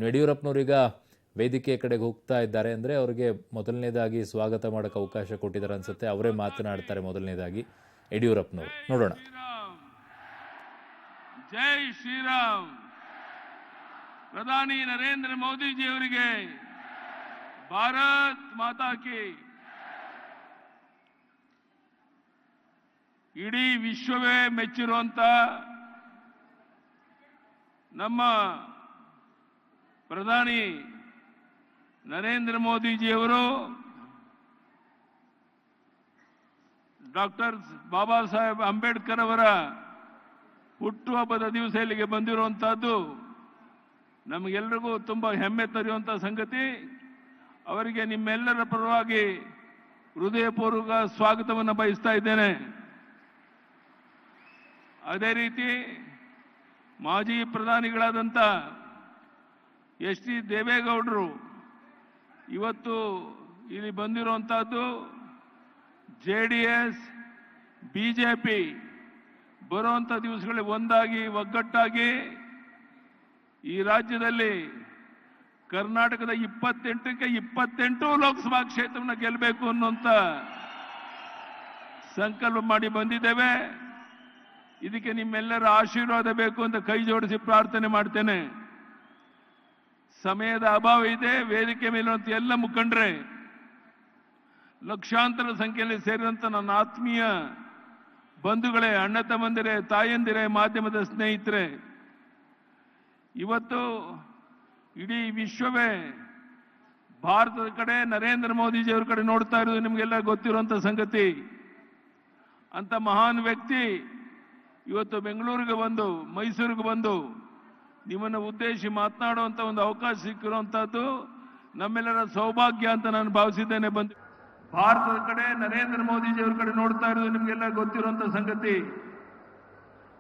ಯಡಿಯೂರಪ್ಪನವರೀಗ ವೇದಿಕೆ ಕಡೆಗೆ ಹೋಗ್ತಾ ಇದ್ದಾರೆ ಅಂದರೆ ಅವರಿಗೆ ಮೊದಲನೇದಾಗಿ ಸ್ವಾಗತ ಮಾಡೋಕ್ಕೆ ಅವಕಾಶ ಕೊಟ್ಟಿದ್ದಾರೆ ಅನ್ಸುತ್ತೆ. ಅವರೇ ಮಾತನಾಡ್ತಾರೆ ಮೊದಲನೇದಾಗಿ ಯಡಿಯೂರಪ್ಪನವರು. ನೋಡೋಣ. ಜೈ ಶ್ರೀರಾಮ್. ಪ್ರಧಾನಿ ನರೇಂದ್ರ ಮೋದಿಜಿ ಅವರಿಗೆ ಭಾರತ್ ಮಾತಾ ಕಿ. ಇಡೀ ವಿಶ್ವವೇ ಮೆಚ್ಚಿರುವಂತ ನಮ್ಮ ಪ್ರಧಾನಿ ನರೇಂದ್ರ ಮೋದಿಜಿಯವರು ಡಾಕ್ಟರ್ ಬಾಬಾ ಸಾಹೇಬ್ ಅಂಬೇಡ್ಕರ್ ಅವರ ಹುಟ್ಟುಹಬ್ಬದ ದಿವಸ ಇಲ್ಲಿಗೆ ಬಂದಿರುವಂತಹದ್ದು ನಮಗೆಲ್ಲರಿಗೂ ತುಂಬಾ ಹೆಮ್ಮೆ ತರುವಂತಹ ಸಂಗತಿ. ಅವರಿಗೆ ನಿಮ್ಮೆಲ್ಲರ ಪರವಾಗಿ ಹೃದಯಪೂರ್ವಕ ಸ್ವಾಗತವನ್ನು ಬಯಸ್ತಾ ಇದ್ದೇನೆ. ಅದೇ ರೀತಿ ಮಾಜಿ ಪ್ರಧಾನಿಗಳಾದಂಥ ಎಚ್ ಡಿ ದೇವೇಗೌಡರು ಇವತ್ತು ಇಲ್ಲಿ ಬಂದಿರುವಂತಹದ್ದು JDS ಬಿಜೆಪಿ ಬರುವಂಥ ದಿವಸಗಳಲ್ಲಿ ಒಂದಾಗಿ ಒಗ್ಗಟ್ಟಾಗಿ ಈ ರಾಜ್ಯದಲ್ಲಿ ಕರ್ನಾಟಕದ 28ಕ್ಕೆ 28 ಲೋಕಸಭಾ ಕ್ಷೇತ್ರವನ್ನು ಗೆಲ್ಲಬೇಕು ಅನ್ನುವಂಥ ಸಂಕಲ್ಪ ಮಾಡಿ ಬಂದಿದ್ದೇವೆ. ಇದಕ್ಕೆ ನಿಮ್ಮೆಲ್ಲರ ಆಶೀರ್ವಾದ ಬೇಕು ಅಂತ ಕೈ ಜೋಡಿಸಿ ಪ್ರಾರ್ಥನೆ ಮಾಡ್ತೇನೆ. ಸಮಯದ ಅಭಾವ ಇದೆ. ವೇದಿಕೆ ಮೇಲಿರುವಂಥ ಎಲ್ಲ ಮುಖಂಡರೇ, ಲಕ್ಷಾಂತರ ಸಂಖ್ಯೆಯಲ್ಲಿ ಸೇರಿದಂಥ ನನ್ನ ಆತ್ಮೀಯ ಬಂಧುಗಳೇ, ಅಣ್ಣ ತಮ್ಮಂದಿರೇ, ತಾಯಂದಿರೇ, ಮಾಧ್ಯಮದ ಸ್ನೇಹಿತರೆ, ಇವತ್ತು ಇಡೀ ವಿಶ್ವವೇ ಭಾರತದ ಕಡೆ, ನರೇಂದ್ರ ಮೋದಿಜಿಯವರ ಕಡೆ ನೋಡ್ತಾ ಇರೋದು ನಿಮಗೆಲ್ಲ ಗೊತ್ತಿರುವಂಥ ಸಂಗತಿ. ಅಂತ ಮಹಾನ್ ವ್ಯಕ್ತಿ ಇವತ್ತು ಬೆಂಗಳೂರಿಗೆ ಬಂದು, ಮೈಸೂರಿಗೆ ಬಂದು ನಿಮ್ಮನ್ನು ಉದ್ದೇಶಿಸಿ ಮಾತನಾಡುವಂಥ ಒಂದು ಅವಕಾಶ ಸಿಕ್ಕಿರುವಂತಹದ್ದು ನಮ್ಮೆಲ್ಲರ ಸೌಭಾಗ್ಯ ಅಂತ ನಾನು ಭಾವಿಸಿದ್ದೇನೆ. ಬಂದು ಭಾರತದ ಕಡೆ, ನರೇಂದ್ರ ಮೋದಿಜಿಯವರ ಕಡೆ ನೋಡ್ತಾ ಇರೋದು ನಿಮಗೆಲ್ಲ ಗೊತ್ತಿರುವಂಥ ಸಂಗತಿ.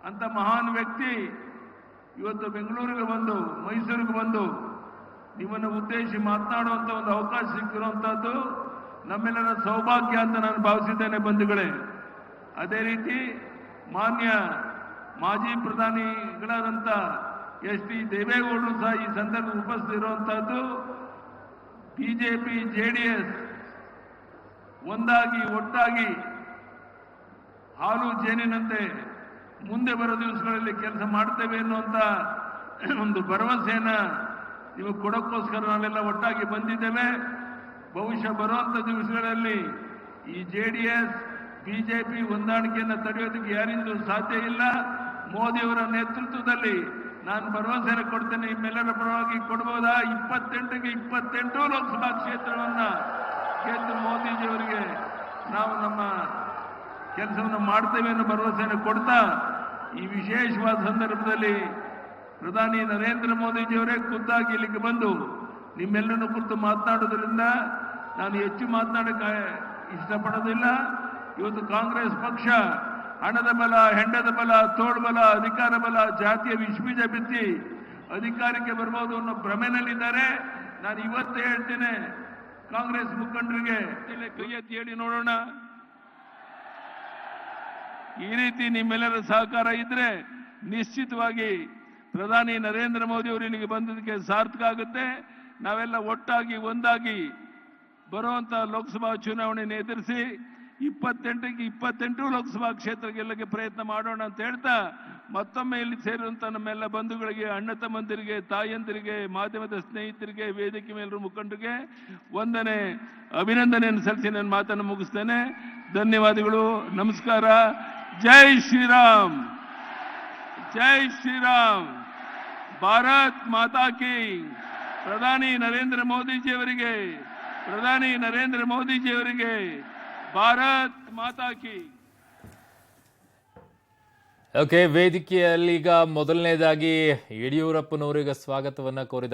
ಅಂತ ಮಹಾನ್ ವ್ಯಕ್ತಿ ಇವತ್ತು ಬೆಂಗಳೂರಿಗೆ ಬಂದು, ಮೈಸೂರಿಗೆ ಬಂದು ನಿಮ್ಮನ್ನು ಉದ್ದೇಶಿಸಿ ಮಾತನಾಡುವಂಥ ಒಂದು ಅವಕಾಶ ಸಿಕ್ಕಿರುವಂತಹದ್ದು ನಮ್ಮೆಲ್ಲರ ಸೌಭಾಗ್ಯ ಅಂತ ನಾನು ಭಾವಿಸಿದ್ದೇನೆ ಬಂಧುಗಳೇ. ಅದೇ ರೀತಿ ಮಾನ್ಯ ಮಾಜಿ ಪ್ರಧಾನಿಗಳಾದಂಥ ಎಚ್ ಡಿ ದೇವೇಗೌಡರು ಸಹ ಈ ಸಂದರ್ಭ ಉಪಸ್ಥಿತಿರುವಂತಹದ್ದು. ಬಿಜೆಪಿ JDS ಒಂದಾಗಿ ಒಟ್ಟಾಗಿ ಹಾಲು ಜೇನಿನಂತೆ ಮುಂದೆ ಬರೋ ದಿವಸಗಳಲ್ಲಿ ಕೆಲಸ ಮಾಡ್ತೇವೆ ಎನ್ನುವಂತ ಒಂದು ಭರವಸೆಯನ್ನ ನೀವು ಕೊಡೋಕ್ಕೋಸ್ಕರ ನಾವೆಲ್ಲ ಒಟ್ಟಾಗಿ ಬಂದಿದ್ದೇವೆ. ಬಹುಶಃ ಬರುವಂತ ದಿವಸಗಳಲ್ಲಿ ಈ JDS ಬಿಜೆಪಿ ಹೊಂದಾಣಿಕೆಯನ್ನು ತಡೆಯೋದಕ್ಕೆ ಯಾರಿಂದಲೂ ಸಾಧ್ಯ ಇಲ್ಲ. ಮೋದಿಯವರ ನೇತೃತ್ವದಲ್ಲಿ ನಾನು ಭರವಸೆಯನ್ನು ಕೊಡ್ತೇನೆ. ನಿಮ್ಮೆಲ್ಲರ ಪರವಾಗಿ ಕೊಡಬಹುದಾ? 28ಕ್ಕೆ 28 ಲೋಕಸಭಾ ಕ್ಷೇತ್ರವನ್ನ ಗೆದ್ದು ಮೋದಿಜಿಯವರಿಗೆ ನಾವು ನಮ್ಮ ಕೆಲಸವನ್ನು ಮಾಡ್ತೇವೆ ಅನ್ನೋ ಭರವಸೆಯನ್ನು ಕೊಡ್ತಾ, ಈ ವಿಶೇಷವಾದ ಸಂದರ್ಭದಲ್ಲಿ ಪ್ರಧಾನಿ ನರೇಂದ್ರ ಮೋದಿಜಿಯವರೇ ಖುದ್ದಾಗಿ ಇಲ್ಲಿಗೆ ಬಂದು ನಿಮ್ಮೆಲ್ಲರನ್ನು ಕುರಿತು ಮಾತನಾಡೋದ್ರಿಂದ ನಾನು ಹೆಚ್ಚು ಮಾತನಾಡಕ್ಕೆ ಇಷ್ಟಪಡೋದಿಲ್ಲ. ಇವತ್ತು ಕಾಂಗ್ರೆಸ್ ಪಕ್ಷ ಹಣದ ಬಲ, ಹೆಂಡದ ಬಲ, ತೋಳ್ಬಲ, ಅಧಿಕಾರ ಬಲ, ಜಾತಿಯ ವಿಷಬೀಜ ಬಿತ್ತಿ ಅಧಿಕಾರಕ್ಕೆ ಬರ್ಬೋದು ಅನ್ನೋ ಭ್ರಮೆನಲ್ಲಿದ್ದಾರೆ. ನಾನು ಇವತ್ತೇ ಹೇಳ್ತೇನೆ ಕಾಂಗ್ರೆಸ್ ಮುಖಂಡರಿಗೆ, ಕೈ ಎತ್ತಿ ಹೇಳಿ ನೋಡೋಣ. ಈ ರೀತಿ ನಿಮ್ಮೆಲ್ಲರ ಸಹಕಾರ ಇದ್ರೆ ನಿಶ್ಚಿತವಾಗಿ ಪ್ರಧಾನಿ ನರೇಂದ್ರ ಮೋದಿ ಅವರು ಇಲ್ಲಿಗೆ ಬಂದದಕ್ಕೆ ಸಾರ್ಥಕ ಆಗುತ್ತೆ. ನಾವೆಲ್ಲ ಒಟ್ಟಾಗಿ ಒಂದಾಗಿ ಬರುವಂತ ಲೋಕಸಭಾ ಚುನಾವಣೆಯನ್ನು ಎದುರಿಸಿ 28ಕ್ಕೆ 28 ಲೋಕಸಭಾ ಕ್ಷೇತ್ರ ಗೆಲ್ಲಕ್ಕೆ ಪ್ರಯತ್ನ ಮಾಡೋಣ ಅಂತ ಹೇಳ್ತಾ, ಮತ್ತೊಮ್ಮೆ ಇಲ್ಲಿ ಸೇರಿರುವಂತ ನಮ್ಮೆಲ್ಲ ಬಂಧುಗಳಿಗೆ, ಅಣ್ಣ ತಮ್ಮಂದಿರಿಗೆ, ತಾಯಂದಿರಿಗೆ, ಮಾಧ್ಯಮದ ಸ್ನೇಹಿತರಿಗೆ, ವೇದಿಕೆ ಮೇಲಿರುವ ಮುಖಂಡರಿಗೆ ವಂದನೆ, ಅಭಿನಂದನೆಯನ್ನು ಸಲ್ಲಿಸಿ ನನ್ನ ಮಾತನ್ನು ಮುಗಿಸ್ತೇನೆ. ಧನ್ಯವಾದಗಳು. ನಮಸ್ಕಾರ. ಜೈ ಶ್ರೀರಾಮ್. ಜೈ ಶ್ರೀರಾಮ್. ಭಾರತ್ ಮಾತಾ ಕಿ. ಪ್ರಧಾನಿ ನರೇಂದ್ರ ಮೋದಿಜಿಯವರಿಗೆ, ಪ್ರಧಾನಿ ನರೇಂದ್ರ ಮೋದಿಜಿಯವರಿಗೆ ಭಾರತ್ ಮಾತಾ ಕಿ. ಓಕೆ, ವೇದಿಕೆಯಲ್ಲಿ ಈಗ ಮೊದಲನೇದಾಗಿ ಯಡಿಯೂರಪ್ಪನವರಿಗೆ ಸ್ವಾಗತವನ್ನ ಕೋರಿದ್ದಾರೆ.